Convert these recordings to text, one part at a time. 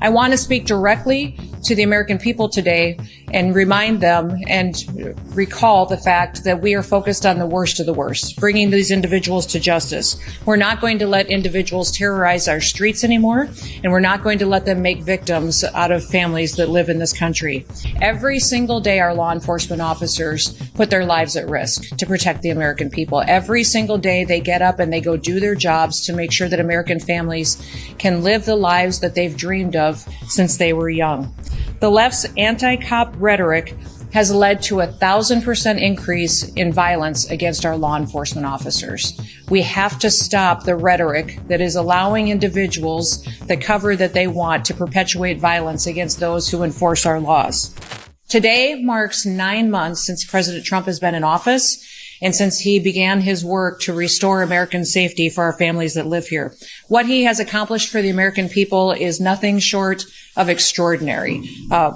I want to speak directly to the American people today and remind them and recall the fact that we are focused on the worst of the worst, bringing these individuals to justice. We're not going to let individuals terrorize our streets anymore, and we're not going to let them make victims out of families that live in this country. Every single day, our law enforcement officers put their lives at risk to protect the American people. Every single day, they get up and they go do their jobs to make sure that American families can live the lives that they've dreamed of since they were young. The left's anti-cop rhetoric has led to 1,000% increase in violence against our law enforcement officers. We have to stop the rhetoric that is allowing individuals the cover that they want to perpetuate violence against those who enforce our laws. Today marks 9 months since President Trump has been in office and since he began his work to restore American safety for our families that live here. What he has accomplished for the American people is nothing short of extraordinary.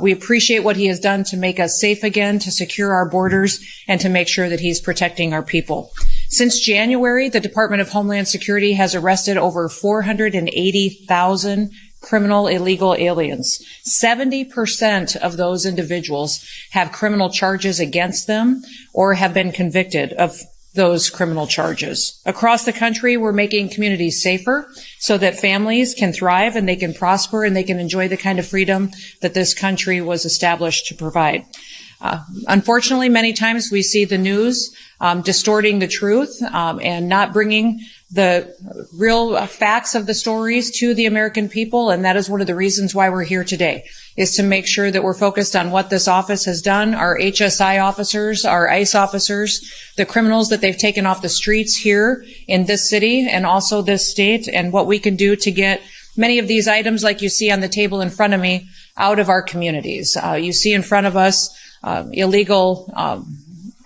We appreciate what he has done to make us safe again, to secure our borders, and to make sure that he's protecting our people. Since January, the Department of Homeland Security has arrested over 480,000 criminal illegal aliens. 70% of those individuals have criminal charges against them or have been convicted of those criminal charges. Across the country, we're making communities safer so that families can thrive and they can prosper and they can enjoy the kind of freedom that this country was established to provide. Unfortunately, many times we see the news distorting the truth and not bringing the real facts of the stories to the American people, and that is one of the reasons why we're here today, is to make sure that we're focused on what this office has done, our HSI officers, our ICE officers, the criminals that they've taken off the streets here in this city and also this state, and what we can do to get many of these items, like you see on the table in front of me, out of our communities. You see in front of us illegal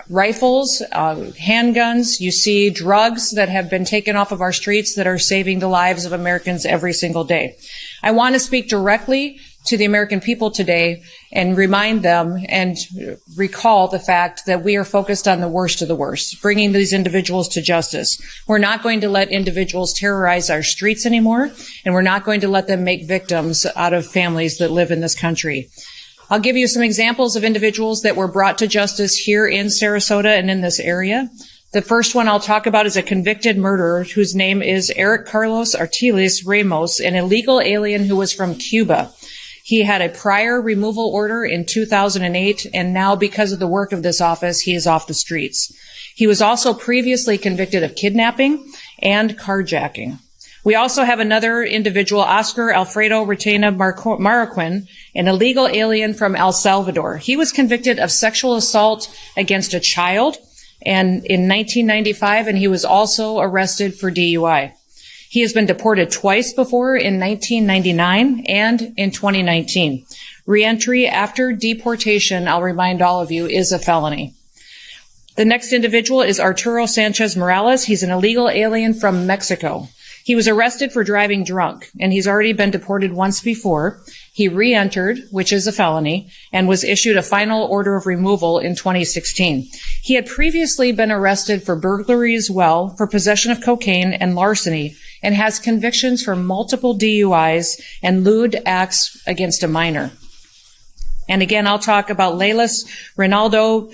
rifles, handguns. You see drugs that have been taken off of our streets that are saving the lives of Americans every single day. I want to speak directly to the American people today and remind them and recall the fact that we are focused on the worst of the worst, bringing these individuals to justice. We're not going to let individuals terrorize our streets anymore, and we're not going to let them make victims out of families that live in this country. I'll give you some examples of individuals that were brought to justice here in Sarasota and in this area. The first one I'll talk about is a convicted murderer whose name is Eric Carlos Artiles Ramos, an illegal alien who was from Cuba. He had a prior removal order in 2008, and now because of the work of this office, he is off the streets. He was also previously convicted of kidnapping and carjacking. We also have another individual, Oscar Alfredo Retena Marroquin, an illegal alien from El Salvador. He was convicted of sexual assault against a child and in 1995, and he was also arrested for DUI. He has been deported twice before, in 1999 and in 2019. Reentry after deportation, I'll remind all of you, is a felony. The next individual is Arturo Sanchez Morales. He's an illegal alien from Mexico. He was arrested for driving drunk, and he's already been deported once before. He re-entered, which is a felony, and was issued a final order of removal in 2016. He had previously been arrested for burglary as well, for possession of cocaine and larceny, and has convictions for multiple DUIs and lewd acts against a minor. And again, I'll talk about Leilis Ronaldo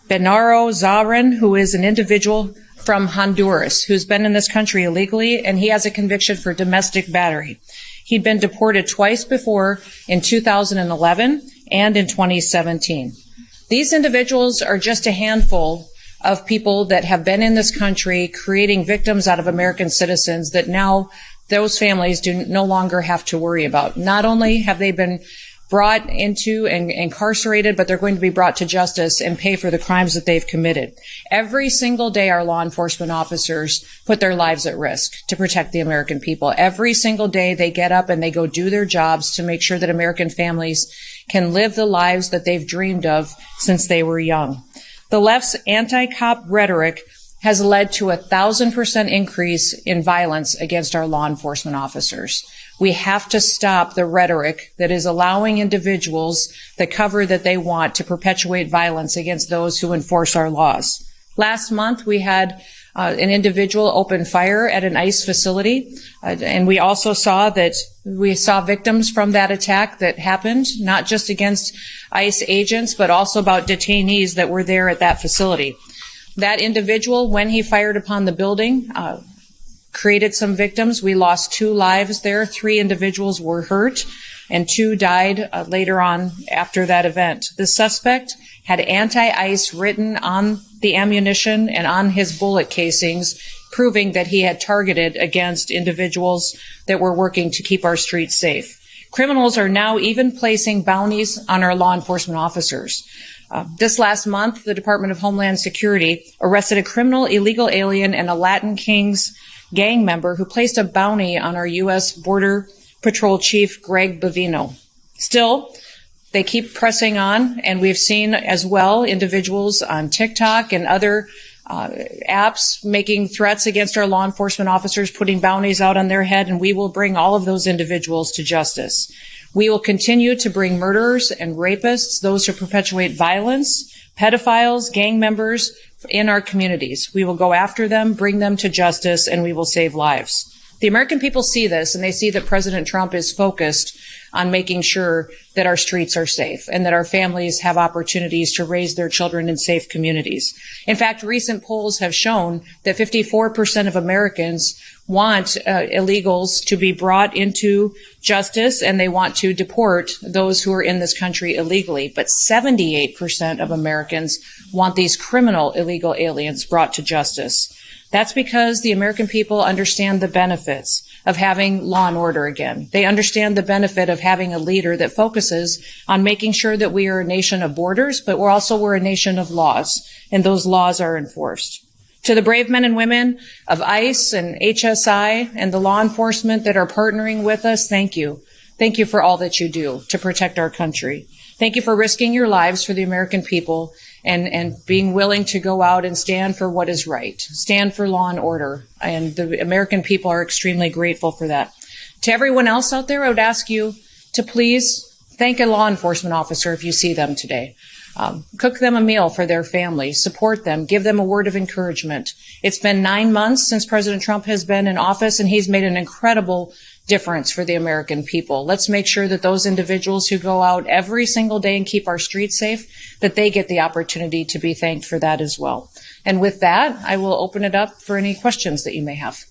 Benaro Zarin, who is an individual from Honduras who's been in this country illegally, and he has a conviction for domestic battery. He'd been deported twice before, in 2011 and in 2017. These individuals are just a handful of people that have been in this country creating victims out of American citizens that now those families do no longer have to worry about. Not only have they been brought into and incarcerated, but they're going to be brought to justice and pay for the crimes that they've committed. Every single day, our law enforcement officers put their lives at risk to protect the American people. Every single day, they get up and they go do their jobs to make sure that American families can live the lives that they've dreamed of since they were young. The left's anti-cop rhetoric has led to 1,000% increase in violence against our law enforcement officers. We have to stop the rhetoric that is allowing individuals the cover that they want to perpetuate violence against those who enforce our laws. Last month, we had an individual opened fire at an ICE facility. And we also saw victims from that attack that happened, not just against ICE agents, but also about detainees that were there at that facility. That individual, when he fired upon the building, created some victims. We lost 2 lives there. 3 individuals were hurt, and 2 died later on after that event. The suspect had anti-ICE written on the ammunition and on his bullet casings, proving that he had targeted against individuals that were working to keep our streets safe. Criminals are now even placing bounties on our law enforcement officers. This last month, the Department of Homeland Security arrested a criminal illegal alien and a Latin Kings gang member who placed a bounty on our U.S. Border Patrol Chief Greg Bavino. Still, they keep pressing on, and we've seen as well individuals on TikTok and other apps making threats against our law enforcement officers, putting bounties out on their head, and we will bring all of those individuals to justice. We will continue to bring murderers and rapists, those who perpetuate violence, pedophiles, gang members in our communities. We will go after them, bring them to justice, and we will save lives. The American people see this, and they see that President Trump is focused on making sure that our streets are safe and that our families have opportunities to raise their children in safe communities. In fact, recent polls have shown that 54% of Americans want illegals to be brought into justice, and they want to deport those who are in this country illegally. But 78% of Americans want these criminal illegal aliens brought to justice. That's because the American people understand the benefits of having law and order again. They understand the benefit of having a leader that focuses on making sure that we are a nation of borders, but we're a nation of laws, and those laws are enforced. To the brave men and women of ICE and HSI and the law enforcement that are partnering with us, thank you. Thank you for all that you do to protect our country. Thank you for risking your lives for the American people and being willing to go out and stand for what is right, stand for law and order. And the American people are extremely grateful for that. To everyone else out there, I would ask you to please thank a law enforcement officer if you see them today. Cook them a meal for their family, support them, give them a word of encouragement. It's been 9 months since President Trump has been in office, and he's made an incredible difference for the American people. Let's make sure that those individuals who go out every single day and keep our streets safe, that they get the opportunity to be thanked for that as well. And with that, I will open it up for any questions that you may have.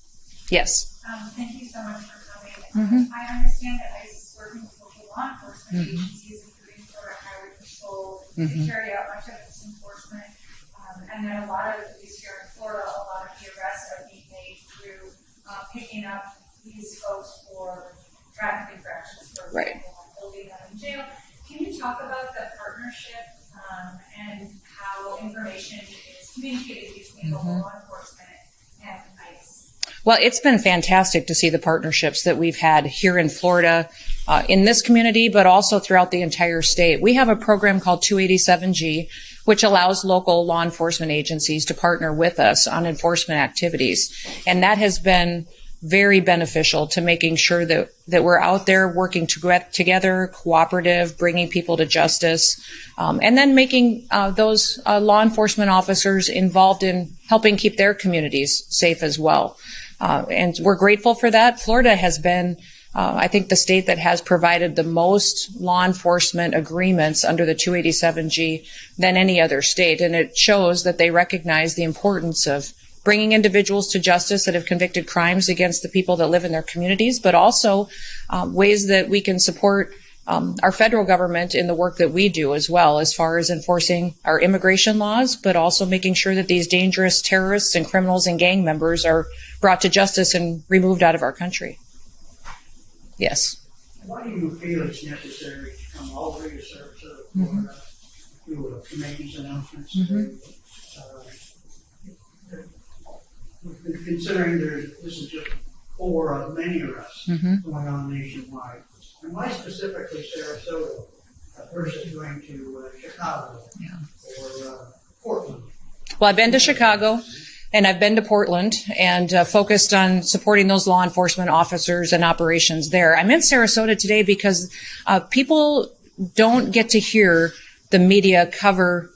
Yes. Thank you so much for coming. I understand that ICE is working with local law enforcement agencies, including Florida Highway Patrol, to carry out much of this enforcement. And then a lot of, at least here in Florida, a lot of the arrests are being made through picking up these folks for traffic infractions, for example, and holding them in jail. Can you talk about the partnership and how information is communicated between local law enforcement and ICE? Well, it's been fantastic to see the partnerships that we've had here in Florida, in this community, but also throughout the entire state. We have a program called 287G, which allows local law enforcement agencies to partner with us on enforcement activities. And that has been very beneficial to making sure that we're out there working together, cooperative, bringing people to justice, and then making those law enforcement officers involved in helping keep their communities safe as well. And we're grateful for that. Florida has been, I think, the state that has provided the most law enforcement agreements under the 287G than any other state. And it shows that they recognize the importance of bringing individuals to justice that have convicted crimes against the people that live in their communities, but also ways that we can support our federal government in the work that we do as well, as far as enforcing our immigration laws, but also making sure that these dangerous terrorists and criminals and gang members are brought to justice and removed out of our country. Yes. Why do you feel it's necessary to come all the way to Sarasota, Florida, to make these announcements? Considering this is just 4 of many arrests going on nationwide, and why specifically Sarasota versus going to Chicago or Portland? Well, I've been to Chicago and I've been to Portland and focused on supporting those law enforcement officers and operations there. I'm in Sarasota today because people don't get to hear the media cover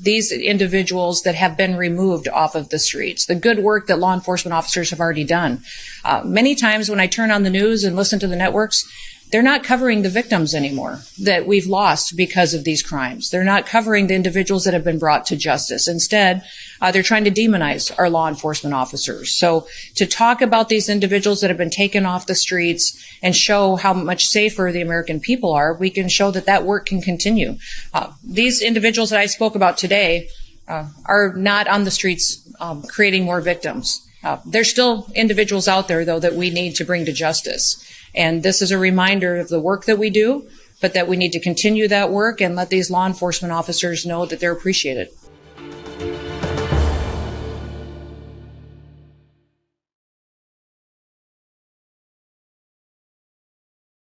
these individuals that have been removed off of the streets, the good work that law enforcement officers have already done. Many times when I turn on the news and listen to the networks, they're not covering the victims anymore that we've lost because of these crimes. They're not covering the individuals that have been brought to justice. Instead, they're trying to demonize our law enforcement officers. So to talk about these individuals that have been taken off the streets and show how much safer the American people are, we can show that that work can continue. These individuals that I spoke about today are not on the streets creating more victims. There's still individuals out there, though, that we need to bring to justice. And this is a reminder of the work that we do, but that we need to continue that work and let these law enforcement officers know that they're appreciated.